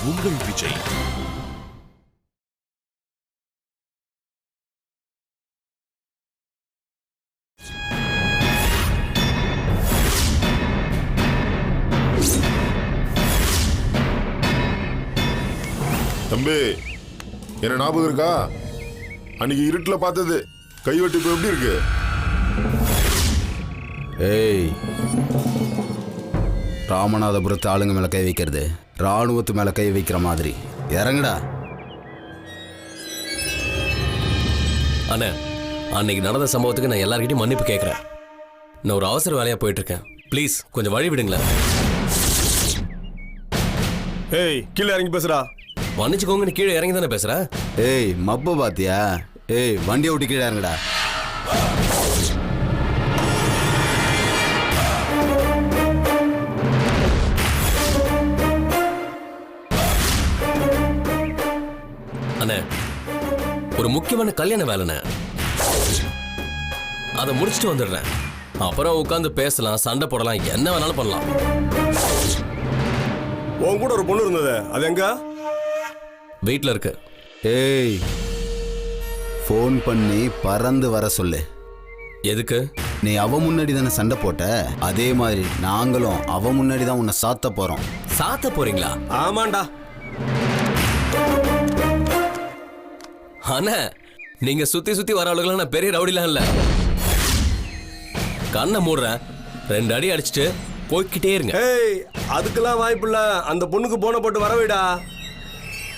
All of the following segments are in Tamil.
உங்கள் விஜய். தம்பி, என்ன ஞாபகம் இருக்கா? அன்னைக்கு இருட்டுல பார்த்தது கைவெட்டு இப்ப எப்படி இருக்கு? ஏய், ராமநாதபுரத்து ஆளுங்க மேல கை வைக்கிறது ராணுவத்து மேல கை வைக்கிற மாதிரி. இறங்குடா. அண்ணே, அன்னைக்கு நடந்த சம்பவத்துக்கு நான் எல்லார்கிட்டையும் மன்னிப்பு கேட்குறேன். நான் ஒரு அவசர வேலையாக போயிட்டு இருக்கேன். ப்ளீஸ் கொஞ்சம் வழி விடுங்களேன். ஏய், கீழே இறங்கி பேசுடா. மன்னிச்சுக்கோங்க, நீ கீழே இறங்கி தானே பேசுற. ஏய், மப்ப பாத்தியா? ஏய், வண்டியை விட்டு கீழே இறங்குடா. அண்ணே, ஒரு முக்கியமான கல்யாண வேலைண்ணே, அதை முடிச்சுட்டு வந்துடுறேன். அப்புறம் உட்காந்து பேசலாம், சண்டை போடலாம், என்ன வேணாலும் பண்ணலாம். உன் கூட ஒரு பொண்ணு இருந்தது, அது எங்க? வீட்டில் இருக்கு. ஏய், ஃபோன் பண்ணி பறந்து வர சொல்லு. எதுக்கு? நீ அவ முன்னாடி தானே சண்டை போட்ட, அதே மாதிரி நாங்களும் அவ முன்னாடி தான் உன்னை சாத்த போறோம். சாத்த போறீங்களா? ஆமாண்டா. அண்ணே, நீங்க சுத்தி சுத்தி வர ஆளுங்களா நான் பெரிய ரவுடிலாம் இல்ல. கண்ணை மூடுறேன், 2 அடி அடிச்சுட்டு போய்கிட்டே இருங்க. ஏய், அதுக்கெல்லாம் வாய்ப்பு இல்ல. அந்த பொண்ணுக்கு போன போட்டு வரவேடா.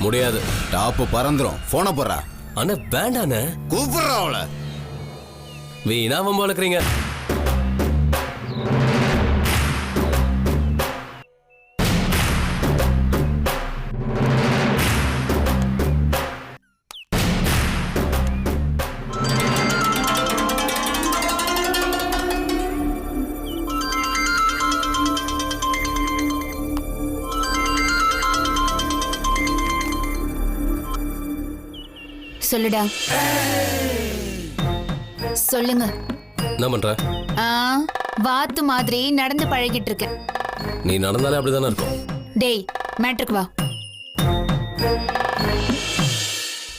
முடியாது. டாப்பு பறந்துரும். போன போறா. அண்ணா வேண்டாண்ணே. கூப்பிடுறா அவளை. வீணா வம்பு வளர்க்குறீங்க. சொல்லுடா. சொல்லுங்க. என்ன பண்ற? வாத்து மாதிரி நடந்து பழகிட்டு இருக்க. நீ நடந்தாலே அப்படிதானே இருக்கும். டேய், மேட்ருக்கு வா.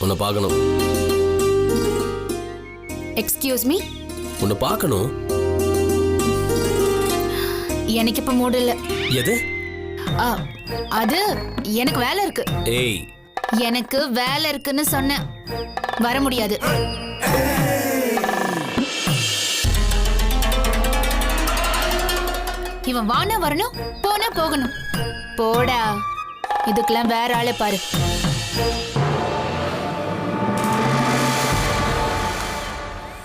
உன்னை பார்க்கணும். Excuse me. உன்னை பார்க்கணும். எனக்கு இப்ப மூடு இல்ல. எது? அது எனக்கு வேலை இருக்கு. ஏய், எனக்கு வேலை இருக்குன்னு சொன்ன. வர முடியாது. இவன் வானா வரணும், போனா போகணும். போடா. இதுக்கெல்லாம் வேற ஆளை பாரு.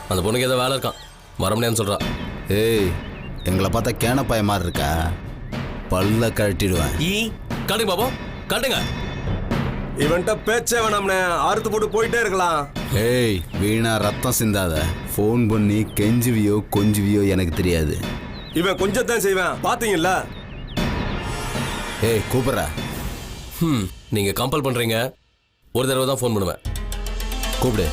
அந்த பொண்ணுக்கு ஏதோ வேலை இருக்கான், வர முடியாதுன்னு சொல்றா. ஏய், எங்களை பார்த்தா கேனப்பாய மாதிரி இருக்கா? பல்ல கழட்டிடுவேன். காட்டுங்க பாப்போம், காட்டுங்க. இவன்ட்ட பேச்சே வேணாம்னே, அறுத்து போட்டு போயிட்டே இருக்கலாம். ஏய், வீணா ரத்தம் சிந்தாத. ஃபோன் பண்ணி கெஞ்சுவியோ கொஞ்சுவியோ எனக்கு தெரியாது. இவன் கொஞ்சத்தான் செய்வேன், பாத்தீங்கல்ல. ஏய், கூப்பிடுற. நீங்க கம்பல் பண்றீங்க. ஒரு தடவை தான் ஃபோன் பண்ணுவேன். கூப்பிடு.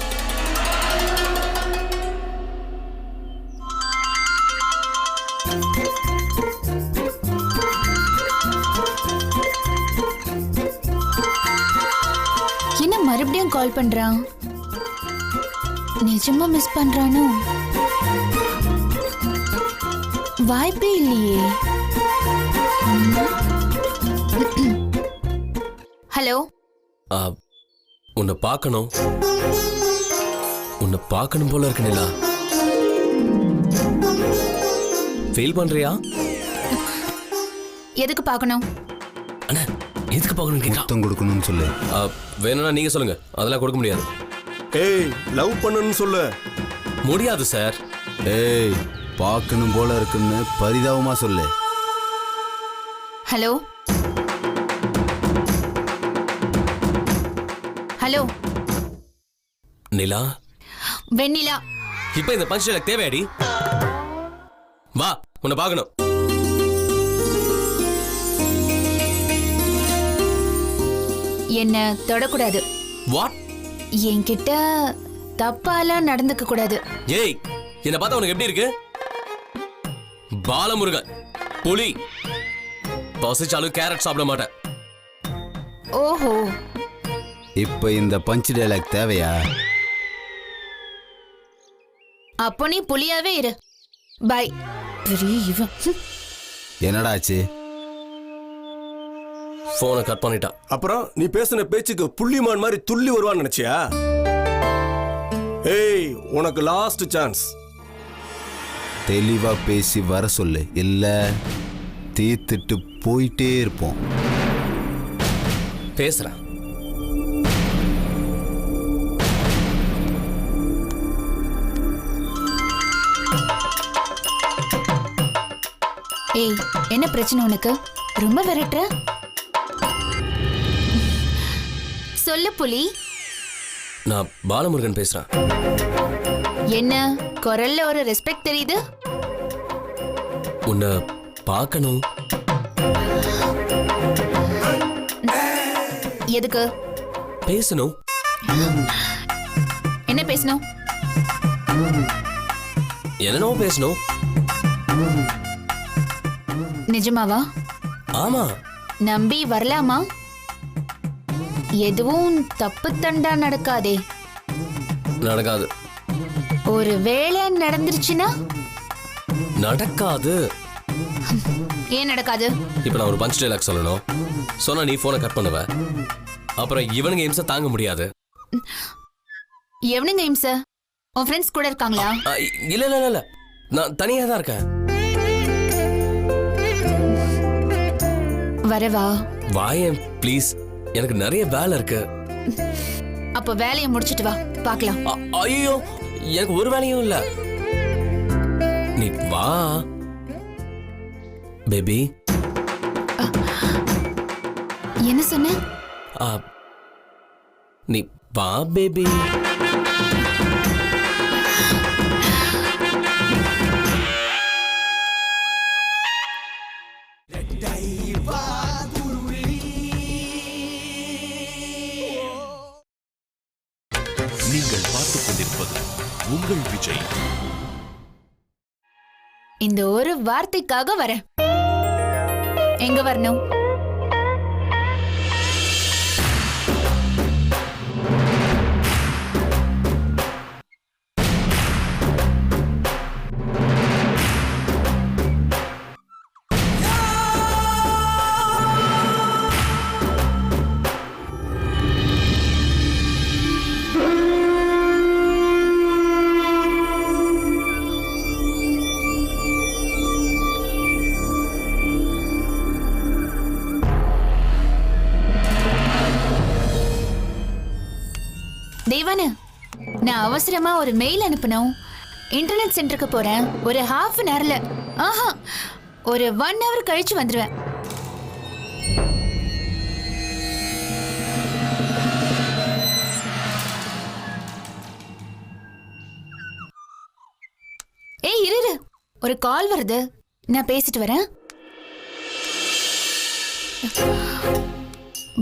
என்ன மறுபடியும் கால் பண்றான்? நிஜமா மிஸ் பண்றானோ? வாய்ப்பே இல்லையே. ஹலோ. உன்னை பார்க்கணும். உன்னை பார்க்கணும் போல இருக்கு நிலா. ஃபீல் பண்றியா? எதுக்கு பார்க்கணும்? அண்ணா, எதுக்கு பார்க்கணும் கேக்குறா? முத்தம் கொடுக்கணும்னு சொல்லு. வேணும்னா நீங்க சொல்லுங்க, அதெல்லாம் கொடுக்க முடியாது. ஏய், லவ் பண்ணணும்னு சொல்லு. முடியாது சார். ஏய், பார்க்கணும் போல இருக்குன்னு பரிதாபமா சொல்லு. ஹலோ. ஹலோ. நிலா. வெண்ணிலா. இப்ப இந்த பஞ்ச் எனக்கு தேவையாடி. வா, உன்னை பார்க்கணும். என்ன தொடக்கூடாது. வாட்? என்கிட்ட தப்பாலாம் நடந்துக்க கூடாது. ஏய், என்ன பார்த்தா உனக்கு எப்படி இருக்கு? பாலமுருகன், புலி. பசிச்சாலும் கேரட் சாப்பிட மாட்டேன். ஓஹோ, இப்போ இந்த பஞ்ச் டைலாக் தேவையா? அப்போ நீ புலியாவே இரு. பை. பெரிய இவன். என்னடா ஆச்சு? போனை கட் பண்ணிட்டான். அப்புறம் நீ பேசின பேச்சுக்கு புள்ளிமான் மாதிரி துள்ளி வருவான்னு நினைச்சியா? ஏய், உனக்கு லாஸ்ட் சான்ஸ். தெளிவா பேசி வர சொல்லு, இல்ல தீர்த்துட்டு போயிட்டே இருப்போம். பேசுறேன். ஏய், என்ன பிரச்சனை உனக்கு? ரொம்ப விரட்டுற? சொல்லு புலி. நான் பாலமுருகன் பேசுறேன். என்ன குரல்ல ஒரு ரெஸ்பெக்ட் தெரியுது? உன்னை பார்க்கணும். எதுக்கு? பேசணும். என்ன பேசணும்? என்னனோ பேசணும். நிஜமாவா? ஆமா. நம்பி வரலாமா? எதுவும் தப்பு தண்டா நடக்காதே. நடக்காது. ஒரு வேளை நடந்துருச்சுன்னா? நடக்காது. ஏன் நடக்காது? இப்ப நான் ஒரு பஞ்ச் டைலாக் சொல்லணும். சொன்னா நீ போனை கட் பண்ணுவ. அப்புறம் இவனுங்க இம்சை தாங்க முடியாது. எவனுங்க இம்ச? உன் ஃப்ரெண்ட்ஸ் கூட இருக்காங்களா? இல்ல இல்ல இல்ல, நான் தனியா தான் இருக்கேன். வரவா? வாயேன் ப்ளீஸ், எனக்கு நிறைய வேலை இருக்கு. அப்ப வேலையை முடிச்சிட்டு வா, பார்க்கலாம். ஐயோ, எனக்கு ஒரு வேலையும் இல்ல. நீ வா பேபி. என்ன சொன்ன? நீ வா பேபி. நீங்கள் பார்த்துக் கொண்டிருப்பது உங்கள் விஜய். இந்த ஒரு வார்த்தைக்காக வரேன். எங்க வரணும்? தேவானு, நான் அவசரமா ஒரு மெயில் அனுப்பணும். இன்டர்நெட் சென்டருக்கு போறேன். ஒரு ஹாஃப் அன் ஹவர்ல, ஒரு 1 hour கழிச்சு வந்துருவேன். ஏய் இரு, ஒரு கால் வருது, நான் பேசிட்டு வரேன்.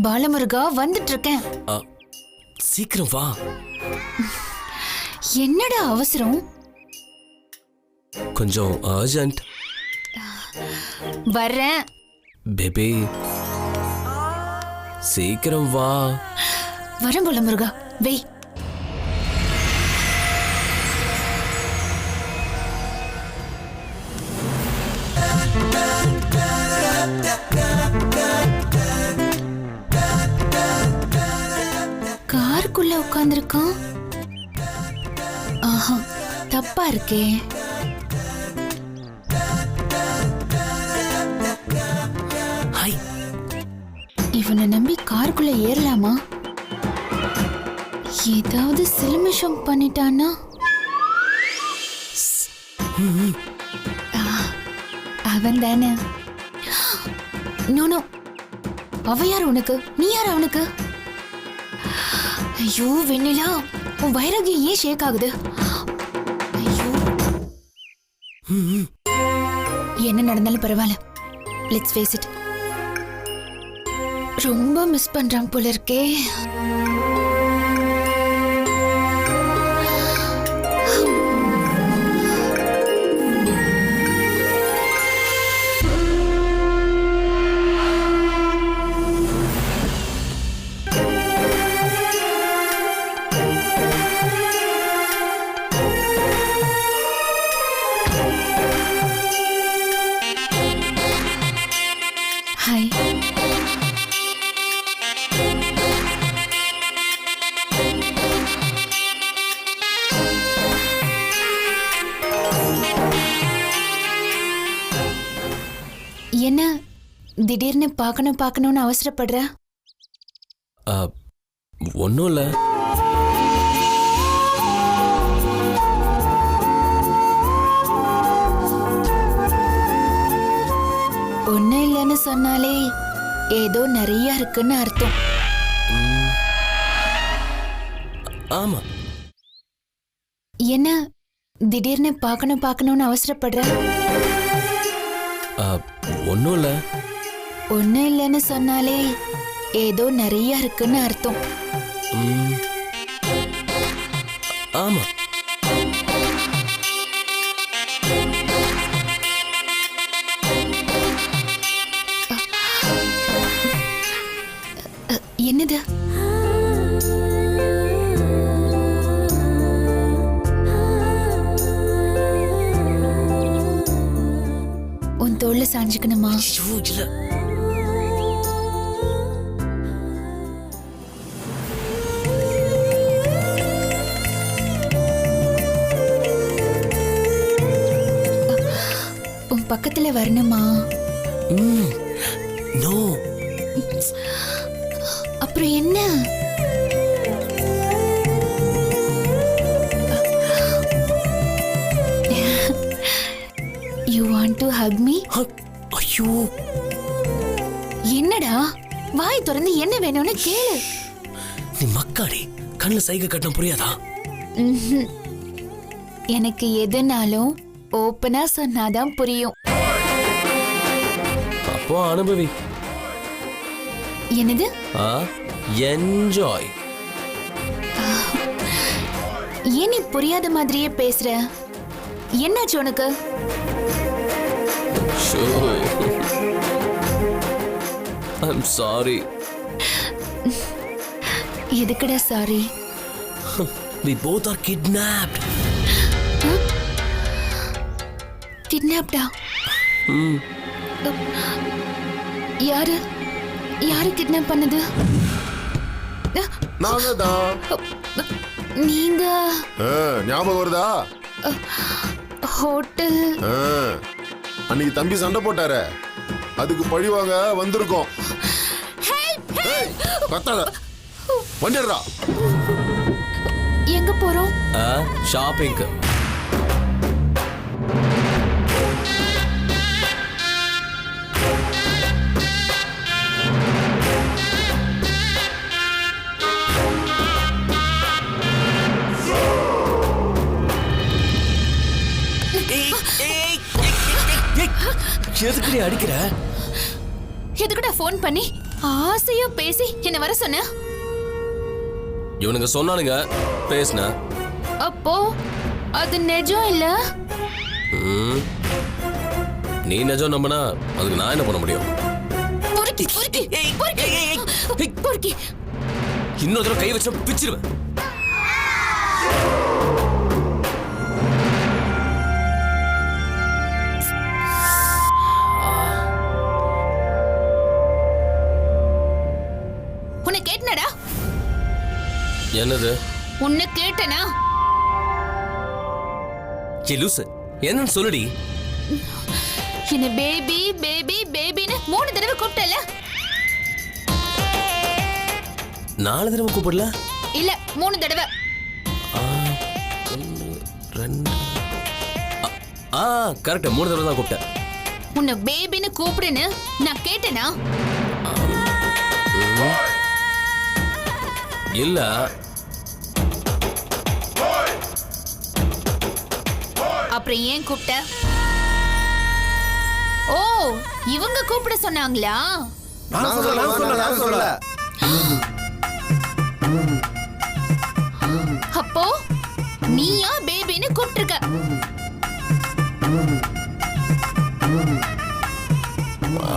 பாலமுருகா, வந்துட்டு இருக்கேன். சீக்கிரம் வா. என்னடா அவசரம்? கொஞ்சம் அர்ஜென்ட். வர்றேன் பேபி, சீக்கிரம் வா. வரேன் பாலமுருகா, வெய். காருக்குள்ள உட்கார்ந்திருக்கான். ஆஹா, தப்பா இருக்கே. ஹாய். இவனை நம்பி காருக்குள்ள ஏறலாமா? ஏதாவது சிலுமிஷம் பண்ணிட்டானா? அவன் தானே. நோ, அவ யார் உனக்கு? நீ யார் அவனுக்கு? ஐயோ வெண்ணிலா, உன் வைராகியம் ஏன் ஷேக் ஆகுது? ஐயோ, என்ன நடந்தாலும் பரவாயில்ல. Let's face it. ரொம்ப மிஸ் பண்றான் போல இருக்கே. என்ன திடீர்னு பார்க்கணும்னு அவசரப்படுற? ஒன்றும் இல்லை. ஒன்னும் இல்லைன்னு சொன்னாலே ஏதோ நிறைய இருக்குன்னு அர்த்தம். ஆமா. என்ன திடீர்னு பார்க்கணும்னு அவசரப்படுற? ஒன்றும் இல்லை. ஒன்னும் இல்லைன்னு சொன்னாலே ஏதோ நிறைய இருக்குன்னு அர்த்தம். ஆமா. என்னது? உன் தோல்ல சாஞ்சுக்கணுமா? இல்ல. உன் பக்கத்துல வரணுமா? நோ. அப்புறம் என்ன? You want to hug me? ஐயோ, என்னடா வாய் திறந்து என்ன வேணும்னு கேளு. நீ மக்காடி கண்ணுல சைகை கட்டணும் புரியாதா? எனக்கு எதுனாலும் ஓப்பனா சொன்னாதான் புரியும். அப்போ அனுபவி. என்னது? என்ஜாய். ஏன் நீ புரியாத மாதிரியே பேசுற? என்னாச்சு உனக்கு? I'm sorry. எதுக்குடா sorry? We both are kidnapped. கிட்னாப்டா? யாரு கிட்னாப் பண்ணது? நாங்க தான். நீங்க ஞாபகம் வருதா? ஹோட்டல் அன்னைக்கு தம்பி சண்டை போட்டாரு, அதுக்கு பழிவாங்க வந்திருக்கோம். கத்தாத, வந்துடுறா. எங்க போறோம்? ஷாப்பிங்க்கு. எதுக்கு அடிக்கிற? எதுக்குடா போன் பண்ணி ஆசையா பேசி என்ன வர சொன்ன? இவனுங்க சொன்னானுங்க பேசுன. அப்போ அது நிஜம் இல்ல? நீ நிஜம் நம்பினா அதுக்கு நான் என்ன பண்ண முடியும்? இன்னொரு தடவை கை வச்சா பிச்சிருவேன். உன்னை கேட்டனடா? என்னது? உன்னை கேட்டனா? லூசு, என்னன்னு சொல்லுடி. என்ன பேபி பேபி பேபின்னு 3 தடவை கூப்பிட்டல? 4 தடவை கூப்பிடல? இல்ல 3 தடவை. 1 2 கரெக்ட், 3 தடவை தான் கூப்பிட்டேன். உன்னை பேபின்னு கூப்பிடுன்னு நான் கேட்டனா? இல்ல. அப்புறம் ஏன் கூப்பிட்ட? ஓ, இவங்க கூப்பிட சொன்னாங்களா? அப்போ நீயா பேபின்னு கூப்பிட்டுருக்க?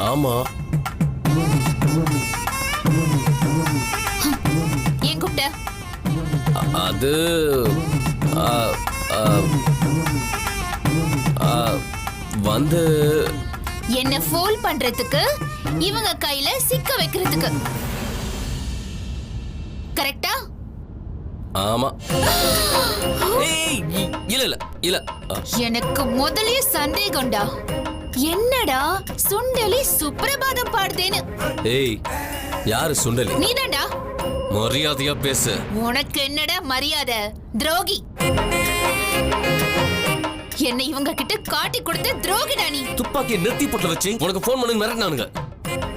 ஆமா. ஏன் கூப்பிட்ட? அது வந்து என்ன ஃபோல் பண்றதுக்கு, இவங்க கையில சிக்க வைக்கிறதுக்கு. கரெக்டா? ஆமா. ஏய், இல்ல இல்ல இல்ல. எனக்கு முதல்லயே சந்தேகம்டா. என்னடா சுண்டலி சுப்ரபாதம் பாடுதேன்னு? ஏய் யாரு சுண்டலி? நீதான்டா. மரியாதையா பேசு. உனக்கு என்னடா மரியாதை? துரோகி. என்னை இவங்க கிட்ட காட்டி கொடுத்த துரோகிடா நீ. துப்பாக்கி நிறுத்தி போட்டு வச்சு உனக்கு போன் பண்ணி மிரட்டினானுங்க.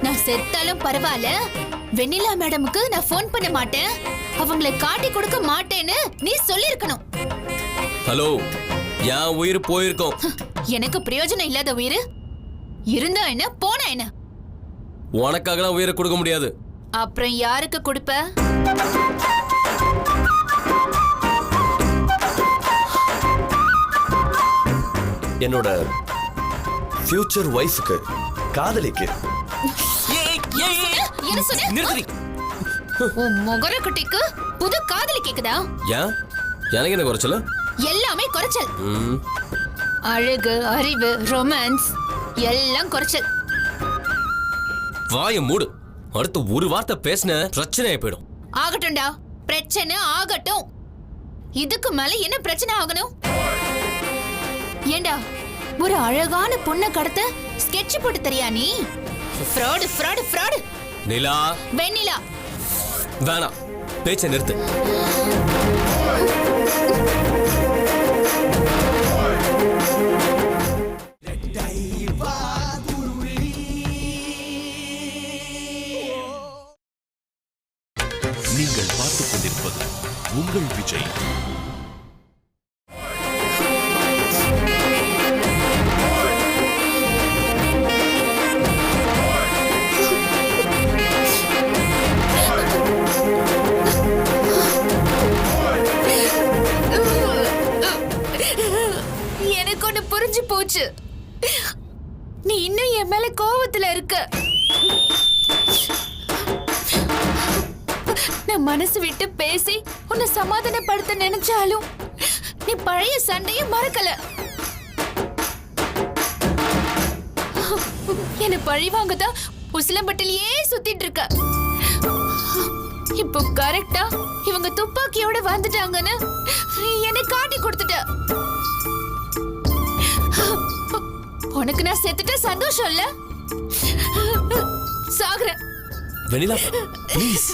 நான் செத்தாலும் பரவாயில்ல, வெண்ணிலா மேடமுக்கு நான் போன் பண்ண மாட்டேன், அவங்களை காட்டி கொடுக்க மாட்டேன்னு நீ சொல்லிருக்கணும். ஹலோ, என் உயிர் போயிருக்கோம். எனக்கு பிரயோஜனம் இல்லாத உயிர் இருந்தா என்ன போனா என்ன? உனக்காகலாம் உயிரை கொடுக்க முடியாது. அப்புறம் யாருக்கு கொடுப்ப? என்னோட ஃபியூச்சர் ஒய்ஃப்க்கு, காதலிக்கு. என்ன சொன்ன? நிறுத்தி. உன் முகர குட்டிக்கு புது காதலி கேக்குதா? ஏன் எனக்கு என்ன குறைச்சல? எல்லாமே குறைச்சல். அழகு, அறிவு, ரொமான்ஸ் எல்லாம் குறைச்சல். வாய மூடு. அடுத்து ஒரு வார்த்தை பேசின பிரச்சனையா போயிடும். ஆகட்டும்டா, பிரச்சனை ஆகட்டும். இதுக்கு மேல என்ன பிரச்சனை ஆகணும்? ஏண்டா ஒரு அழகான பொண்ணை கடத்த ஸ்கெட்ச் போட்டு தெரியா நீ? Fraud fraud fraud. நிலா. வெண்ணிலா. வேணாம், பேச்சை நிறுத்து. நீங்கள் பார்த்துக் கொண்டிருப்பது உங்கள் விஜய். எனக்கு ஒண்ணு புரிஞ்சு போச்சு. நீ இன்னும் என் மேல கோவத்துல இருக்க. நான் மனசு விட்டு பேசி உன்னை சமாதானப்படுத்த நினைச்சாலும் நீ பழைய சண்டைய மறக்கல. என்ன பழி வாங்கதான் உசிலம்பட்டிலேயே சுத்திட்டு இருக்க. இப்போ கரெக்டா இவங்க துப்பாக்கியோட வந்துட்டாங்கன்னு என்னை காட்டி கொடுத்துட்ட. உனக்கு நான் செத்துட்ட சந்தோஷம் இல்ல? சாகுறேன். வெண்ணிலா ப்ளீஸ்.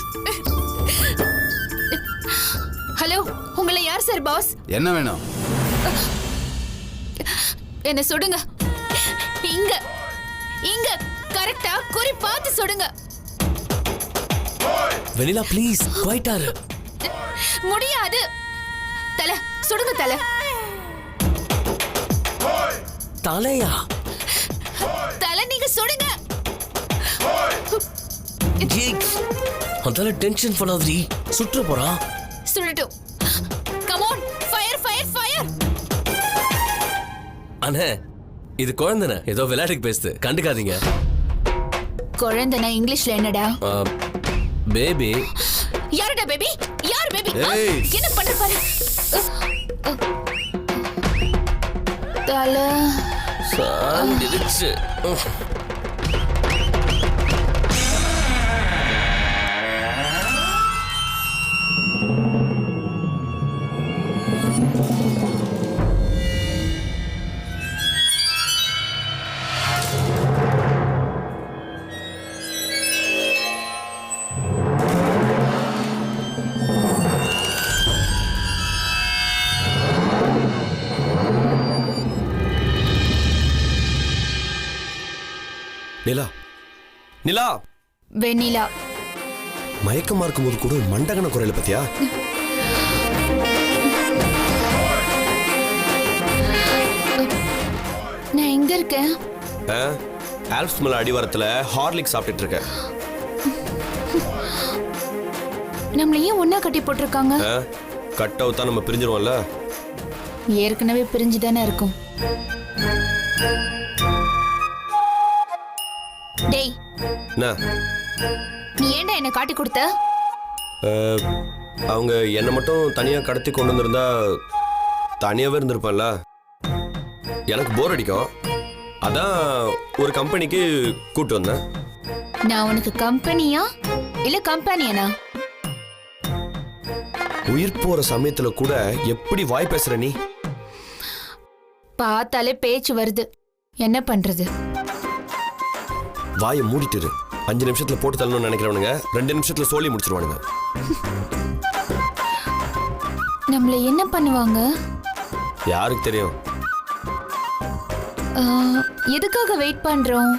ஹலோ, உங்களை யார் சார் பாஸ்? என்ன வேணும்? என்ன சுடுங்க. இங்க இங்க கரெக்டா குறி பார்த்து சுடுங்க. வெண்ணிலா ப்ளீஸ் குவைட்டாரு. முடியாது. தல சுடுங்க. தல தலையா? தல நீங்க சுடுங்க. அதெல்லாம் டென்ஷன் பண்ணாதீ, சுற்ற போறா. சுடட்டும். Come on, fire fire fire. அண்ணே, இது குழந்தைன ஏதோ விளையாட்டுக்கு பேசுது, கண்டுக்காதீங்க. குழந்தைனா இங்கிலீஷ்ல என்னடா? பேபி. யாருடா பேபி? யார் பேபி? ஏய். என்ன பண்ற பாரு. தல சாந்திடுச்சு. நிலா, நிலா. வெண்ணிலா. மயக்கமா இருக்கும்போது கூட மண்டகன குறையில பத்தியா? நான் எங்க இருக்கேன்? ஆல்ப்ஸ் மலை அடிவாரத்துல ஹார்லிக்ஸ் சாப்பிட்டுட்டு இருக்க. நம்மள ஏன் ஒன்னா கட்டி போட்டிருக்காங்க? கட் அவுத்தா நம்ம பிரிஞ்சிருவோம்ல. ஏற்கனவே பிரிஞ்சுதானே இருக்கும். டேய், என்ன? நீ ஏன்டா என்ன காட்டி கொடுத்த? அவங்க என்னை மட்டும் தனியா கடத்தி கொண்டு வந்திருந்தா தனியாவே இருந்திருப்பேன்ல. எனக்கு போர் அடிக்கும், அதான் ஒரு கம்பெனிக்கு கூட்டு வந்தேன். நான் உனக்கு கம்பெனியா இல்ல கம்பெனியனா? உயிர் போற சமயத்துல கூட எப்படி வாய் பேசுற நீ? பார்த்தாலே பேச்சு வருது. என்ன பண்றது? வாயை மூடிட்டு இரு. 5 நிமிஷத்துல போட்டு தள்ளணும்னு நினைக்கிறவனுங்க 2 நிமிஷத்துல சோலி முடிச்சிருவானுங்க. நம்மள என்ன பண்ணுவாங்க? யாருக்கு தெரியும்? ஆ, எதுக்காக வெயிட் பண்றோம்?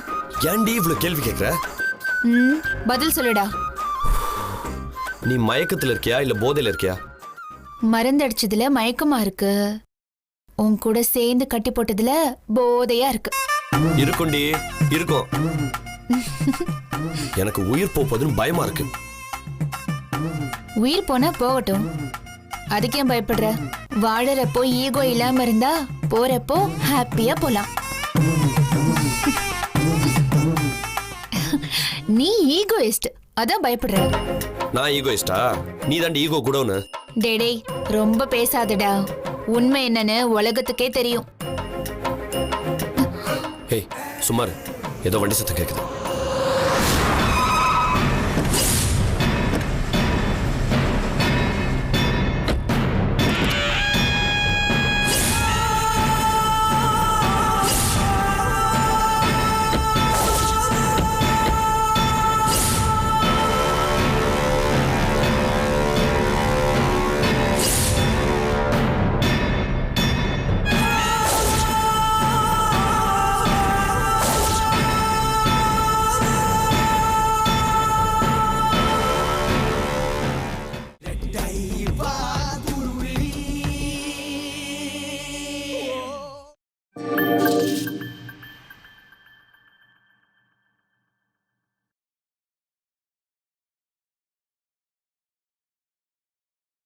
ஏன்டி இவ்வளவு கேள்வி கேட்கற? பதில் சொல்லுடா. நீ மயக்கத்துல இருக்கியா இல்ல போதையில இருக்கியா? மருந்தடிச்சதுல மயக்கமா இருக்கு, உன் கூட சேர்ந்து கட்டி போட்டதுல போதையா இருக்கு. இருக்கும்டி, இருக்கும். எனக்கு உயிர் போகுதுன்னு பயமா இருக்கு. உயிர் போனா போகட்டும், அதுக்கே பயப்படுற? வாழறப்போ ஈகோ இல்லாம இருந்தா போறப்போ ஹாப்பியா போலாம். நீ ஈகோயிஸ்ட், அதான் பயப்படுற. நான் ஈகோயிஸ்டா? நீ தாண்டி ஈகோ கூடவுன்னு. டேடே, ரொம்ப பேசாதடா. உண்மை என்னன்னு உலகத்துக்கே தெரியும். ஏய் சுமார், ஏதோ வண்டி சத்தம் கேட்குது.